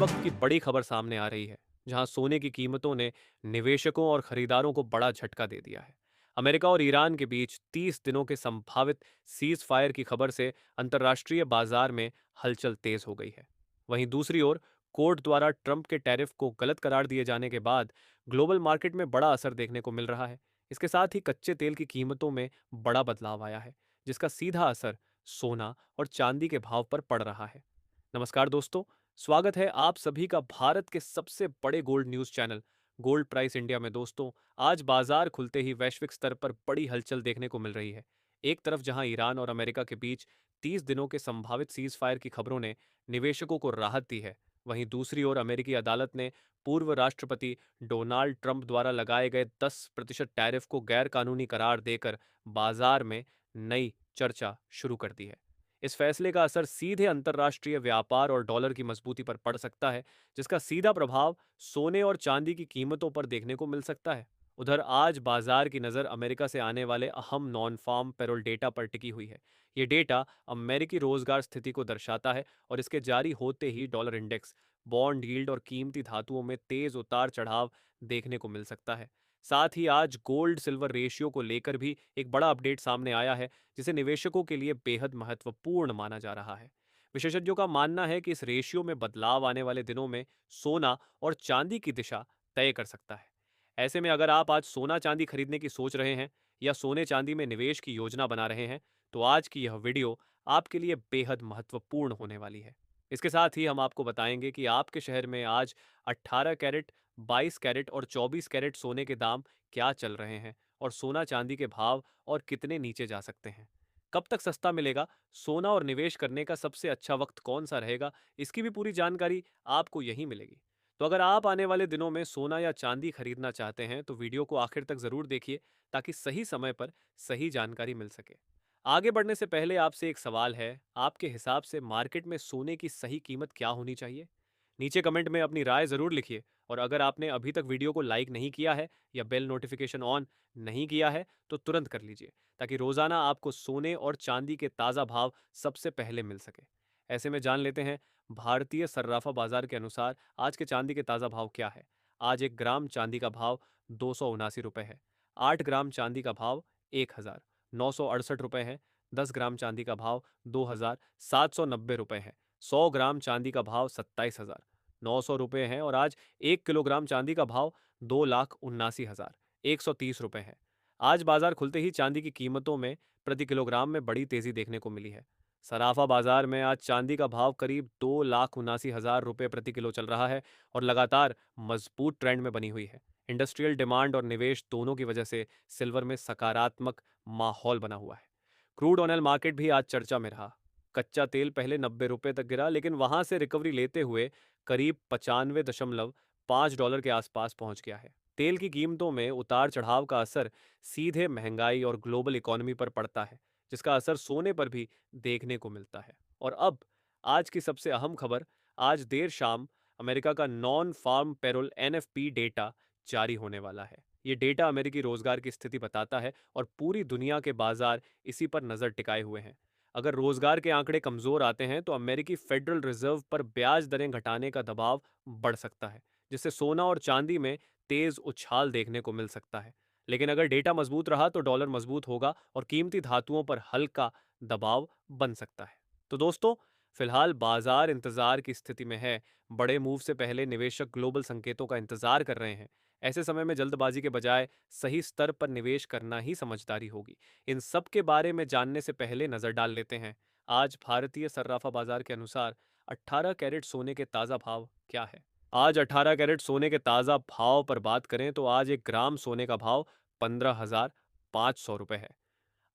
वक्त की बड़ी खबर सामने आ रही है, जहां सोने की कीमतों ने निवेशकों और खरीदारों को बड़ा झटका दे दिया है। अमेरिका और ईरान के बीच 30 दिनों के संभावित सीज फायर की खबर से अंतर्राष्ट्रीय बाजार में हलचल तेज हो गई है। वहीं दूसरी ओर कोर्ट द्वारा ट्रंप के टैरिफ को गलत करार दिए जाने के बाद ग्लोबल मार्केट में बड़ा असर देखने को मिल रहा है। इसके साथ ही कच्चे तेल की कीमतों में बड़ा बदलाव आया है, जिसका सीधा असर सोना और चांदी के भाव पर पड़ रहा है। नमस्कार दोस्तों, स्वागत है आप सभी का भारत के सबसे बड़े gold news channel gold price India में। दोस्तों, आज बाजार खुलते ही वैश्विक स्तर पर बड़ी हलचल देखने को मिल रही है। एक तरफ जहां ईरान और अमेरिका के बीच 30 दिनों के संभावित सीज फायर की खबरों ने निवेशकों को राहत दी है, वहीं दूसरी ओर अमेरिकी अदालत ने पूर्व राष्ट्रपति डोनाल्ड ट्रंप द्वारा लगाए गए 10% टैरिफ को गैर कानूनी करार देकर बाजार में नई चर्चा शुरू कर दी है। इस फैसले का असर सीधे अंतर्राष्ट्रीय व्यापार और डॉलर की मजबूती पर पड़ सकता है, जिसका सीधा प्रभाव सोने और चांदी की कीमतों पर देखने को मिल सकता है। उधर आज बाजार की नज़र अमेरिका से आने वाले अहम नॉन फार्म पेरोल डेटा पर टिकी हुई है। ये डेटा अमेरिकी रोजगार स्थिति को दर्शाता है और इसके जारी होते ही डॉलर इंडेक्स, बॉन्ड यील्ड और कीमती धातुओं में तेज उतार चढ़ाव देखने को मिल सकता है। साथ ही आज गोल्ड सिल्वर रेशियो को लेकर भी एक बड़ा अपडेट सामने आया है, जिसे निवेशकों के लिए बेहद महत्वपूर्ण माना जा रहा है। विशेषज्ञों का मानना है कि इस रेशियो में बदलाव आने वाले दिनों में सोना और चांदी की दिशा तय कर सकता है। ऐसे में अगर आप आज सोना चांदी खरीदने की सोच रहे हैं या सोने चांदी में निवेश की योजना बना रहे हैं, तो आज की यह वीडियो आपके लिए बेहद महत्वपूर्ण होने वाली है। इसके साथ ही हम आपको बताएंगे कि आपके शहर में आज 18 कैरेट, 22 कैरेट और 24 कैरेट सोने के दाम क्या चल रहे हैं और सोना चांदी के भाव और कितने नीचे जा सकते हैं। कब तक सस्ता मिलेगा, सोना और निवेश करने का सबसे अच्छा वक्त कौन सा रहेगा, इसकी भी पूरी जानकारी आपको यहीं मिलेगी। तो अगर आप आने वाले दिनों में सोना या चांदी खरीदना चाहते हैं तो वीडियो को आखिर तक जरूर देखिए, ताकि सही समय पर सही जानकारी मिल सके। आगे बढ़ने से पहले आपसे एक सवाल है, आपके हिसाब से मार्केट में सोने की सही कीमत क्या होनी चाहिए? नीचे कमेंट में अपनी राय जरूर लिखिए, और अगर आपने अभी तक वीडियो को लाइक नहीं किया है या बेल नोटिफिकेशन ऑन नहीं किया है तो तुरंत कर लीजिए, ताकि रोजाना आपको सोने और चांदी के ताज़ा भाव सबसे पहले मिल सके। ऐसे में जान लेते हैं, भारतीय सर्राफा बाजार के अनुसार आज के चांदी के ताज़ा भाव क्या है। आज 1 ग्राम चांदी का भाव 279 रुपये है। 8 ग्राम चांदी का भाव 1,968 रुपये है। 10 ग्राम चांदी का भाव 2,790 रुपये है। 100 ग्राम चांदी का भाव 27,900 रुपये है और आज 1 किलोग्राम चांदी का भाव 2,79,130 रुपये है। आज बाजार खुलते ही चांदी की कीमतों में प्रति किलोग्राम में बड़ी तेजी देखने को मिली है। सराफा बाजार में आज चांदी का भाव करीब 2,79,000 रुपये प्रति किलो चल रहा है और लगातार मजबूत ट्रेंड में बनी हुई है। इंडस्ट्रियल डिमांड और निवेश दोनों की वजह से सिल्वर में सकारात्मक माहौल बना हुआ है। क्रूड ऑयल मार्केट भी आज चर्चा में रहा। कच्चा तेल पहले 90 रुपये तक गिरा, लेकिन वहां से रिकवरी लेते हुए करीब 95.5 डॉलर के आसपास पहुंच गया है। तेल की कीमतों में उतार चढ़ाव का असर सीधे महंगाई और ग्लोबल इकोनॉमी पर पड़ता है, जिसका असर सोने पर भी देखने को मिलता है। और अब आज की सबसे अहम खबर, आज देर शाम अमेरिका का non farm payroll NFP data जारी होने वाला है। ये डेटा अमेरिकी रोजगार की स्थिति बताता है और पूरी दुनिया के बाजार इसी पर नजर टिकाए हुए हैं। अगर रोजगार के आंकड़े कमजोर आते हैं तो अमेरिकी फेडरल रिजर्व पर ब्याज दरें घटाने का दबाव बढ़ सकता है, जिससे सोना और चांदी में तेज उछाल देखने को मिल सकता है। लेकिन अगर डेटा मजबूत रहा तो डॉलर मजबूत होगा और कीमती धातुओं पर हल्का दबाव बन सकता है। तो दोस्तों, फिलहाल बाजार इंतजार की स्थिति में है। बड़े मूव से पहले निवेशक ग्लोबल संकेतों का इंतजार कर रहे हैं। ऐसे समय में जल्दबाजी के बजाय सही स्तर पर निवेश करना ही समझदारी होगी। इन सब के बारे में जानने से पहले नजर डाल लेते हैं, आज भारतीय सर्राफा बाजार के अनुसार 18 कैरेट सोने के ताजा भाव क्या है। आज 18 कैरेट सोने के ताजा भाव पर बात करें तो आज 1 ग्राम सोने का भाव 15,500 रुपये है।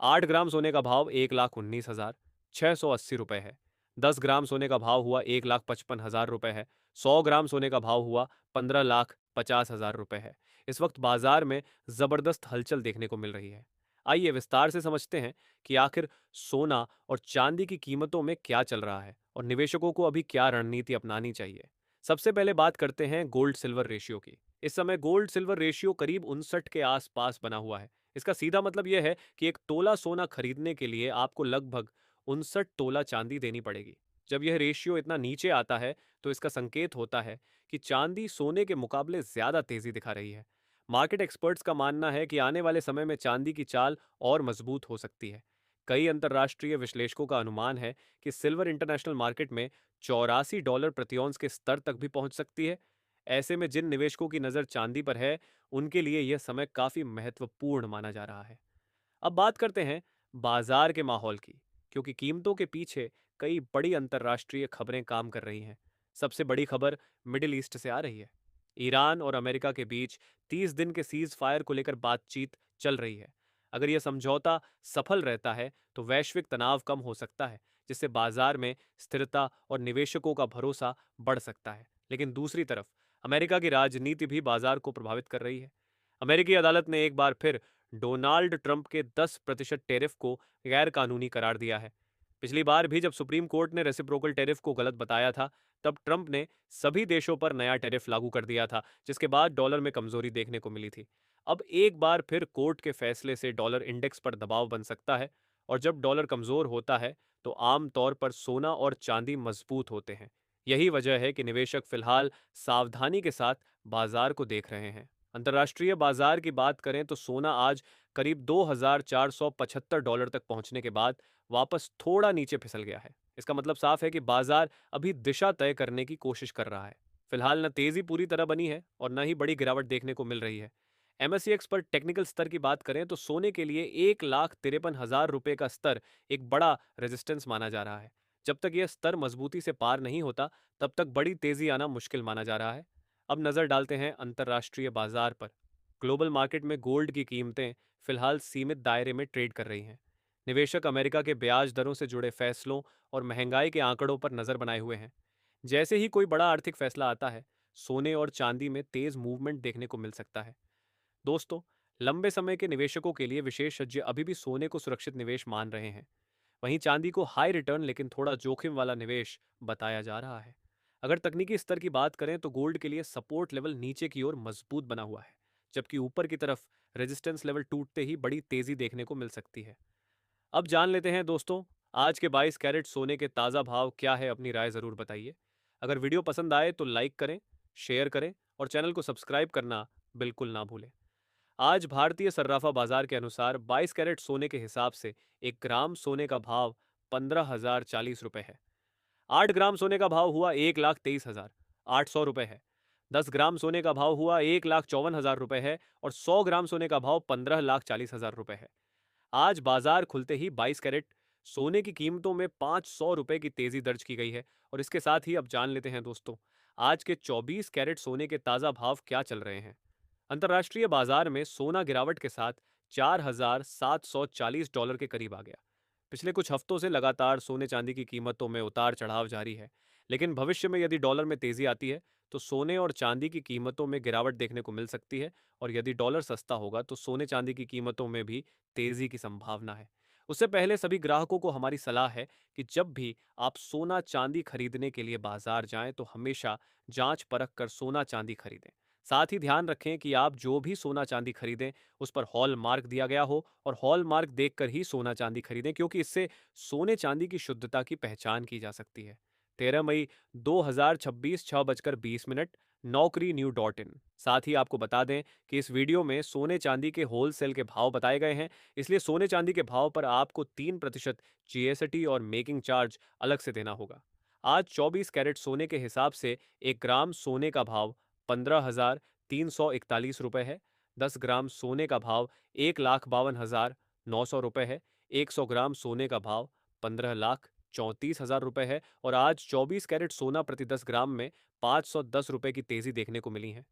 8 ग्राम सोने का भाव 1,19,680 रुपये है। 10 ग्राम सोने का भाव हुआ 1,55,000 रुपये है। 100 ग्राम सोने का भाव हुआ 15,50,000 रुपये है। इस वक्त बाजार में जबरदस्त हलचल देखने को मिल रही है। आइए विस्तार से समझते हैं कि आखिर सोना और चांदी की कीमतों में क्या चल रहा है और निवेशकों को अभी क्या रणनीति अपनानी चाहिए। सबसे पहले बात करते हैं गोल्ड सिल्वर रेशियो की। इस समय गोल्ड सिल्वर रेशियो करीब 59 के आसपास बना हुआ है। इसका सीधा मतलब यह है कि 1 तोला सोना खरीदने के लिए आपको लगभग 59 तोला चांदी देनी पड़ेगी। जब यह रेशियो इतना नीचे आता है तो इसका संकेत होता है कि चांदी सोने के मुकाबले ज्यादा तेजी दिखा रही है। मार्केट एक्सपर्ट्स का मानना है कि आने वाले समय में चांदी की चाल और मजबूत हो सकती है। कई अंतर्राष्ट्रीय विश्लेषकों का अनुमान है कि सिल्वर इंटरनेशनल मार्केट में $84 प्रति औंस के स्तर तक भी पहुंच सकती है। ऐसे में जिन निवेशकों की नज़र चांदी पर है, उनके लिए यह समय काफी महत्वपूर्ण माना जा रहा है। अब बात करते हैं बाजार के माहौल की, क्योंकि कीमतों के पीछे कई बड़ी अंतर्राष्ट्रीय खबरें काम कर रही हैं। सबसे बड़ी खबर मिडिल ईस्ट से आ रही है। ईरान और अमेरिका के बीच 30 दिन के सीज फायर को लेकर बातचीत चल रही है। अगर यह समझौता सफल रहता है तो वैश्विक तनाव कम हो सकता है, जिससे बाजार में स्थिरता और निवेशकों का भरोसा बढ़ सकता है। लेकिन दूसरी तरफ अमेरिका की राजनीति भी बाजार को प्रभावित कर रही है। अमेरिकी अदालत ने एक बार फिर डोनाल्ड ट्रंप के 10% टैरिफ को गैर कानूनी करार दिया है। पिछली बार भी जब सुप्रीम कोर्ट ने रेसिप्रोकल टैरिफ को गलत बताया था, तब ट्रंप ने सभी देशों पर नया टैरिफ लागू कर दिया था, जिसके बाद डॉलर में कमजोरी देखने को मिली थी। अब एक बार फिर कोर्ट के फैसले से डॉलर इंडेक्स पर दबाव बन सकता है, और जब डॉलर कमजोर होता है तो आम तौर पर सोना और चांदी मजबूत होते हैं। यही वजह है कि निवेशक फिलहाल सावधानी के साथ बाजार को देख रहे हैं। अंतर्राष्ट्रीय बाजार की बात करें तो सोना आज करीब $2,475 तक पहुंचने के बाद वापस थोड़ा नीचे फिसल गया है। इसका मतलब साफ है कि बाजार अभी दिशा तय करने की कोशिश कर रहा है। फिलहाल न तेजी पूरी तरह बनी है और न ही बड़ी गिरावट देखने को मिल रही है। एमएससीएक्स पर टेक्निकल स्तर की बात करें तो सोने के लिए 1,53,000 रुपए का स्तर एक बड़ा रेजिस्टेंस माना जा रहा है। जब तक यह स्तर मजबूती से पार नहीं होता, तब तक बड़ी तेजी आना मुश्किल माना जा रहा है। अब नजर डालते हैं अंतर्राष्ट्रीय बाजार पर। ग्लोबल मार्केट में गोल्ड की कीमतें फिलहाल सीमित दायरे में ट्रेड कर रही हैं। निवेशक अमेरिका के ब्याज दरों से जुड़े फैसलों और महंगाई के आंकड़ों पर नजर बनाए हुए हैं। जैसे ही कोई बड़ा आर्थिक फैसला आता है, सोने और चांदी में तेज मूवमेंट देखने को मिल सकता है। दोस्तों, लंबे समय के निवेशकों के लिए विशेषज्ञ अभी भी सोने को सुरक्षित निवेश मान रहे हैं। वहीं चांदी को हाई रिटर्न लेकिन थोड़ा जोखिम वाला निवेश बताया जा रहा है। अगर तकनीकी स्तर की बात करें तो गोल्ड के लिए सपोर्ट लेवल नीचे की ओर मजबूत बना हुआ है, जबकि ऊपर की तरफ रेजिस्टेंस लेवल टूटते ही बड़ी तेजी देखने को मिल सकती है। अब जान लेते हैं दोस्तों, आज के 22 कैरेट सोने के ताज़ा भाव क्या है। अपनी राय ज़रूर बताइए। अगर वीडियो पसंद आए तो लाइक करें, शेयर करें और चैनल को सब्सक्राइब करना बिल्कुल ना भूलें। आज भारतीय सर्राफा बाजार के अनुसार 22 कैरेट सोने के हिसाब से 1 ग्राम सोने का भाव 15,040 रुपये है। 8 ग्राम सोने का भाव हुआ 1,23,800 रुपये है। 10 ग्राम सोने का भाव हुआ 1,54,000 रुपये है और 100 ग्राम सोने का भाव 15,40,000 रुपये है। आज बाजार खुलते ही 22 कैरेट सोने की कीमतों में 500 रुपए की तेजी दर्ज की गई है। और इसके साथ ही अब जान लेते हैं दोस्तों, आज के 24 कैरेट सोने के ताज़ा भाव क्या चल रहे हैं। अंतर्राष्ट्रीय बाजार में सोना गिरावट के साथ $4,740 के करीब आ गया। पिछले कुछ हफ्तों से लगातार सोने चांदी की कीमतों में उतार चढ़ाव जारी है, लेकिन भविष्य में यदि डॉलर में तेजी आती है तो सोने और चांदी की कीमतों में गिरावट देखने को मिल सकती है। और यदि डॉलर सस्ता होगा तो सोने चांदी की कीमतों में भी तेजी की संभावना है। उससे पहले सभी ग्राहकों को हमारी सलाह है कि जब भी आप सोना चांदी खरीदने के लिए बाजार जाएं तो हमेशा जांच परख कर सोना चांदी खरीदें। साथ ही ध्यान रखें कि आप जो भी सोना चांदी खरीदें उस पर हॉल मार्क दिया गया हो, और हॉल मार्क देखकर ही सोना चांदी खरीदें, क्योंकि इससे सोने चांदी की शुद्धता की पहचान की जा सकती है। 13 मई 2026 6:20 नौकरी न्यू डॉट इन। साथ ही आपको बता दें कि इस वीडियो में सोने चांदी के होलसेल के भाव बताए गए हैं, इसलिए सोने चांदी के भाव पर आपको 3% जीएसटी और मेकिंग चार्ज अलग से देना होगा। आज 24 कैरेट सोने के हिसाब से 1 ग्राम सोने का भाव 15,341 रुपये है। 10 ग्राम सोने का भाव 1,52,900 रुपये है। 100 ग्राम सोने का भाव 15,34,000 रुपये है। और आज 24 कैरेट सोना प्रति 10 ग्राम में 510 रुपये की तेजी देखने को मिली है।